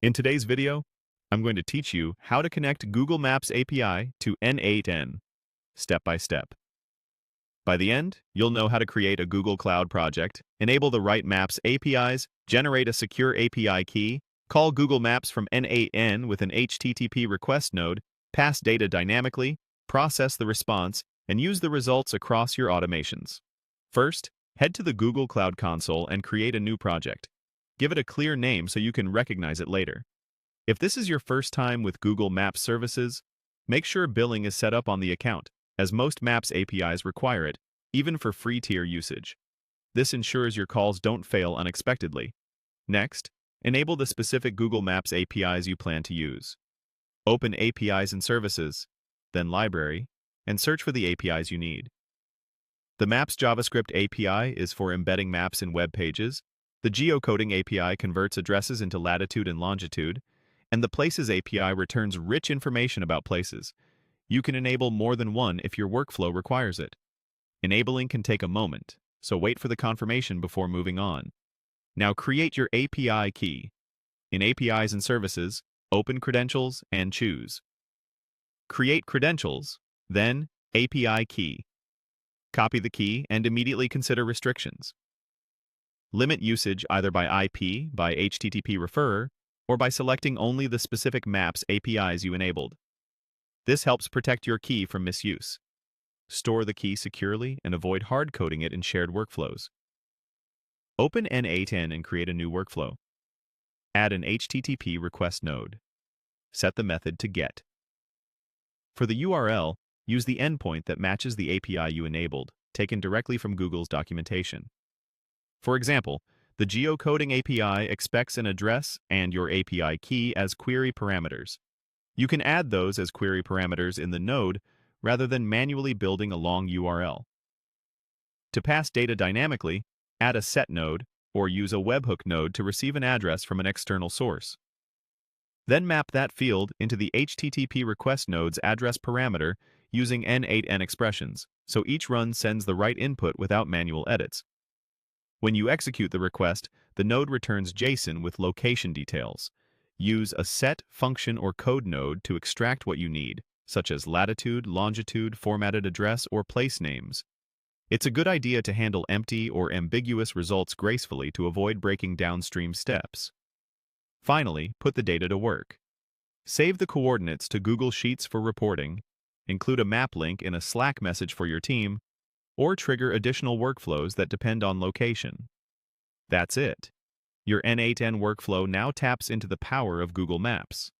In today's video, I'm going to teach you how to connect Google Maps API to n8n, step by step. By the end, you'll know how to create a Google Cloud project, enable the right Maps APIs, generate a secure API key, call Google Maps from n8n with an HTTP request node, pass data dynamically, process the response, and use the results across your automations. First, head to the Google Cloud Console and create a new project. Give it a clear name so you can recognize it later. If this is your first time with Google Maps services, make sure billing is set up on the account, as most Maps APIs require it, even for free tier usage. This ensures your calls don't fail unexpectedly. Next, enable the specific Google Maps APIs you plan to use. Open APIs and Services, then Library, and search for the APIs you need. The Maps JavaScript API is for embedding maps in web pages. The Geocoding API converts addresses into latitude and longitude, and the Places API returns rich information about places. You can enable more than one if your workflow requires it. Enabling can take a moment, so wait for the confirmation before moving on. Now create your API key. In APIs and Services, open Credentials and choose Create Credentials, then API Key. Copy the key and immediately consider restrictions. Limit usage either by IP, by HTTP referrer, or by selecting only the specific Maps APIs you enabled. This helps protect your key from misuse. Store the key securely and avoid hard-coding it in shared workflows. Open n8n and create a new workflow. Add an HTTP request node. Set the method to GET. For the URL, use the endpoint that matches the API you enabled, taken directly from Google's documentation. For example, the Geocoding API expects an address and your API key as query parameters. You can add those as query parameters in the node rather than manually building a long URL. To pass data dynamically, add a set node or use a webhook node to receive an address from an external source. Then map that field into the HTTP request node's address parameter using n8n expressions, so each run sends the right input without manual edits. When you execute the request, the node returns JSON with location details. Use a set, function, or code node to extract what you need, such as latitude, longitude, formatted address, or place names. It's a good idea to handle empty or ambiguous results gracefully to avoid breaking downstream steps. Finally, put the data to work. Save the coordinates to Google Sheets for reporting, include a map link in a Slack message for your team, or trigger additional workflows that depend on location. That's it. Your n8n workflow now taps into the power of Google Maps.